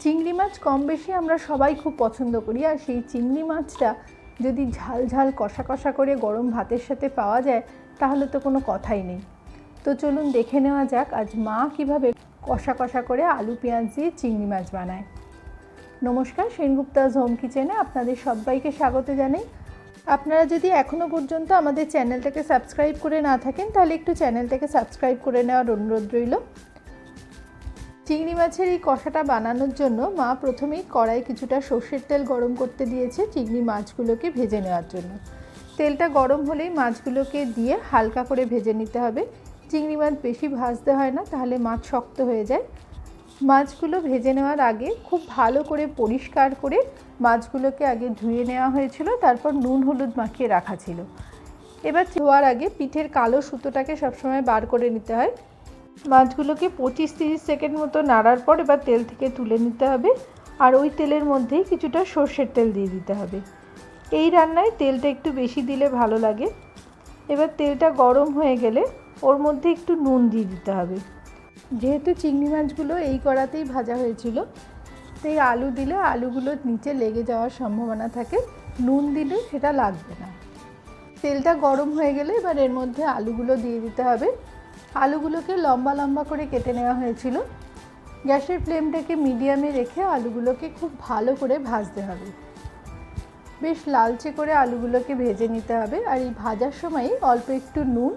চিংড়ি মাছ কম বেশি আমরা সবাই খুব পছন্দ করি, আর সেই চিংড়ি মাছটা যদি ঝাল ঝাল কষা কষা করে গরম ভাতের সাথে পাওয়া যায় তাহলে তো কোনো কথাই নেই। তো চলুন দেখে নেওয়া যাক আজ মা কীভাবে কষা কষা করে আলু পেঁয়াজ দিয়ে চিংড়ি মাছ বানায়। নমস্কার, সেনগুপ্তাস হোম কিচেনে আপনাদের সবাইকে স্বাগত জানাই। আপনারা যদি এখনও পর্যন্ত আমাদের চ্যানেলটাকে সাবস্ক্রাইব করে না থাকেন তাহলে একটু চ্যানেলটাকে সাবস্ক্রাইব করে নেওয়ার অনুরোধ রইল। চিংড়ি মাছের এই কষাটা বানানোর জন্য মা প্রথমেই কড়াই কিছুটা সর্ষের তেল গরম করতে দিয়েছে চিংড়ি মাছগুলোকে ভেজে নেওয়ার জন্য। তেলটা গরম হলেই মাছগুলোকে দিয়ে হালকা করে ভেজে নিতে হবে। চিংড়ি মাছ বেশি ভাজতে হয় না, তাহলে মাছ শক্ত হয়ে যায়। মাছগুলো ভেজে নেওয়ার আগে খুব ভালো করে পরিষ্কার করে মাছগুলোকে আগে ধুয়ে নেওয়া হয়েছিল, তারপর নুন হলুদ মাখিয়ে রাখা ছিল। এবার ধোয়ার আগে পিঠের কালো সুতোটাকে সবসময় বার করে নিতে হয়। মাছগুলোকে 25-30 সেকেন্ড মতো নাড়ার পর এবার তেল থেকে তুলে নিতে হবে, আর ওই তেলের মধ্যেই কিছুটা সর্ষের তেল দিয়ে দিতে হবে। এই রান্নায় তেলটা একটু বেশি দিলে ভালো লাগে। এবার তেলটা গরম হয়ে গেলে ওর মধ্যে একটু নুন দিয়ে দিতে হবে। যেহেতু চিংড়ি মাছগুলো এই কড়াতেই ভাজা হয়েছিল, তাই আলু দিলে আলুগুলো নিচে লেগে যাওয়ার সম্ভাবনা থাকে, নুন দিলে সেটা লাগবে না। তেলটা গরম হয়ে গেলে এবার এর মধ্যে আলুগুলো দিয়ে দিতে হবে। আলুগুলোকে লম্বা লম্বা করে কেটে নেওয়া হয়েছিল। গ্যাসের ফ্লেমটাকে মিডিয়ামে রেখে আলুগুলোকে খুব ভালো করে ভাজতে হবে। বেশ লালচে করে আলুগুলোকে ভেজে নিতে হবে, আর এই ভাজার সময় অল্প একটু নুন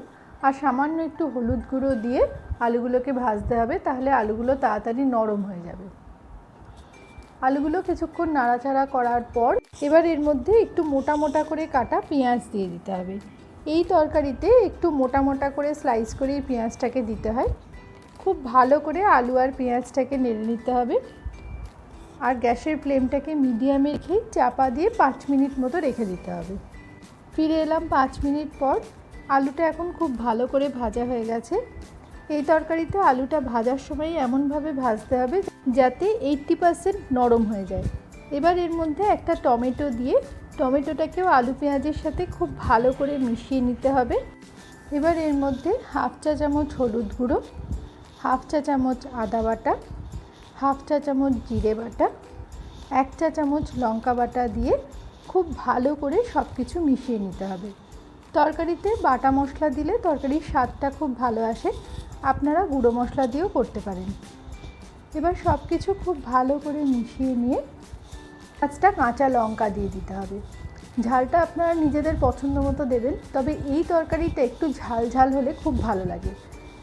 আর সামান্য একটু হলুদ গুঁড়ো দিয়ে আলুগুলোকে ভাজতে হবে, তাহলে আলুগুলো তাড়াতাড়ি নরম হয়ে যাবে। আলুগুলো কিছুক্ষণ নাড়াচাড়া করার পর এবার এর মধ্যে একটু মোটা মোটা করে কাটা পেঁয়াজ দিয়ে দিতে হবে। এই তরকারিতে একটু মোটা মোটা করে স্লাইস করে পেঁয়াজটাকে দিতে হয়। খুব ভালো করে আলু আর পেঁয়াজটাকে নেড়ে নিতে হবে, আর গ্যাসের ফ্লেমটাকে মিডিয়ামে রেখে চাপা দিয়ে 5 মিনিট মতো রেখে দিতে হবে। ফিরে এলাম 5 মিনিট পর। আলুটা এখন খুব ভালো করে ভাজা হয়ে গেছে। এই তরকারিতে আলুটা ভাজার সময় এমনভাবে ভাজতে হবে যাতে 80% নরম হয়ে যায়। এবার এর মধ্যে একটা টমেটো দিয়ে টমেটোটাকেও আলু পেঁয়াজের সাথে খুব ভালো করে মিশিয়ে নিতে হবে। এবার এর মধ্যে 1/2 চা চামচ হলুদ গুঁড়ো, 1/2 চা চামচ আদা বাটা, 1/2 চা চামচ জিরে বাটা, 1 চা চামচ লঙ্কা বাটা দিয়ে খুব ভালো করে সব কিছু মিশিয়ে নিতে হবে। তরকারিতে বাটা মশলা দিলে তরকারির স্বাদটা খুব ভালো আসে, আপনারা গুঁড়ো মশলা দিয়েও করতে পারেন। এবার সব কিছু খুব ভালো করে মিশিয়ে নিয়ে 5টা কাঁচা লঙ্কা দিয়ে দিতে হবে। ঝালটা আপনারা নিজেদের পছন্দ মতো দেবেন, তবে এই তরকারিটা একটু ঝাল ঝাল হলে খুব ভালো লাগে।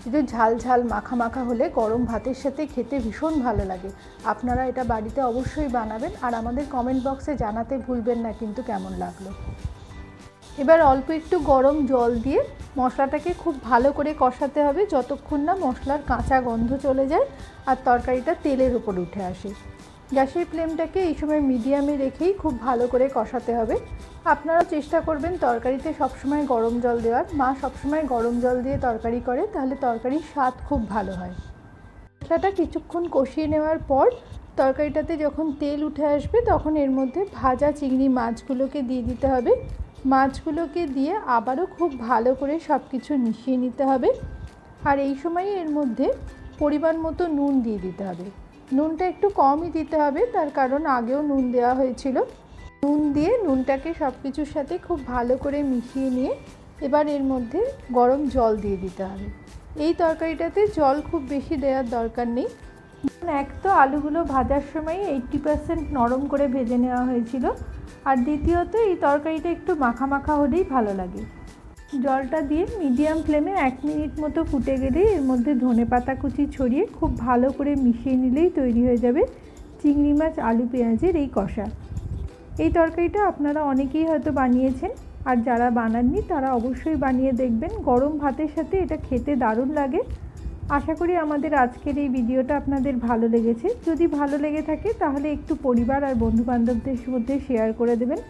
একটু ঝাল ঝাল মাখা মাখা হলে গরম ভাতের সাথে খেতে ভীষণ ভালো লাগে। আপনারা এটা বাড়িতে অবশ্যই বানাবেন, আর আমাদের কমেন্ট বক্সে জানাতে ভুলবেন না কিন্তু কেমন লাগলো। এবার অল্প একটু গরম জল দিয়ে মশলাটাকে খুব ভালো করে কষাতে হবে যতক্ষণ না মশলার কাঁচা গন্ধ চলে যায় আর তরকারিটা তেলের উপর উঠে আসে। গ্যাসের ফ্লেমটাকে এই সময় মিডিয়ামে রেখেই খুব ভালো করে কষাতে হবে। আপনারা চেষ্টা করবেন তরকারিতে সবসময় গরম জল দেওয়ার। মা সবসময় গরম জল দিয়ে তরকারি করে, তাহলে তরকারির স্বাদ খুব ভালো হয়। মশলাটা কিছুক্ষণ কষিয়ে নেওয়ার পর তরকারিটাতে যখন তেল উঠে আসবে তখন এর মধ্যে ভাজা চিংড়ি মাছগুলোকে দিয়ে দিতে হবে। মাছগুলোকে দিয়ে আবারও খুব ভালো করে সব কিছু মিশিয়ে নিতে হবে, আর এই সময় এর মধ্যে পরিমাণ মতো নুন দিয়ে দিতে হবে। নুনটা একটু কমই দিতে হবে, তার কারণ আগেও নুন দেওয়া হয়েছিল। নুন দিয়ে নুনটাকে সব কিছুর সাথে খুব ভালো করে মিশিয়ে নিয়ে এবার এর মধ্যে গরম জল দিয়ে দিতে হবে। এই তরকারিটাতে জল খুব বেশি দেওয়ার দরকার নেই। এক তো আলুগুলো ভাজার সময় 80% নরম করে ভেজে নেওয়া হয়েছিল, আর দ্বিতীয়ত এই তরকারিটা একটু মাখা মাখা হলেই ভালো লাগে। জলটা দিয়ে মিডিয়াম ফ্লেমে 1 মিনিট মতো ফুটে গেলেই এর মধ্যে ধনেপাতা কুচি ছড়িয়ে খুব ভালো করে মিশিয়ে নিলেই তৈরি হয়ে যাবে চিংড়ি মাছ আলু পেঁয়াজের এই কষা। এই তরকারিটা আপনারা অনেকেই হয়তো বানিয়েছেন, আর যারা বানাননি তারা অবশ্যই বানিয়ে দেখবেন। গরম ভাতের সাথে এটা খেতে দারুণ লাগে। আশা করি আমাদের আজকের এই ভিডিওটা আপনাদের ভালো লেগেছে। যদি ভালো লেগে থাকে তাহলে একটু পরিবার আর বন্ধুবান্ধবদের মধ্যে শেয়ার করে দেবেন।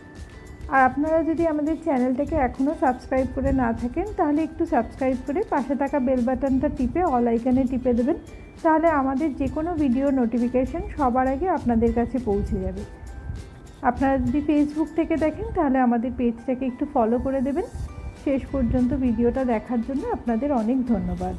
আর আপনারা যদি আমাদের চ্যানেলটাকে এখনও সাবস্ক্রাইব করে না থাকেন তাহলে একটু সাবস্ক্রাইব করে পাশে থাকা বেল বাটনটা টিপে অল আইকনে টিপে দেবেন, তাহলে আমাদের যে কোনো ভিডিও নোটিফিকেশন সবার আগে আপনাদের কাছে পৌঁছে যাবে। আপনারা যদি ফেসবুক থেকে দেখেন তাহলে আমাদের পেজটাকে একটু ফলো করে দেবেন। শেষ পর্যন্ত ভিডিওটা দেখার জন্য আপনাদের অনেক ধন্যবাদ।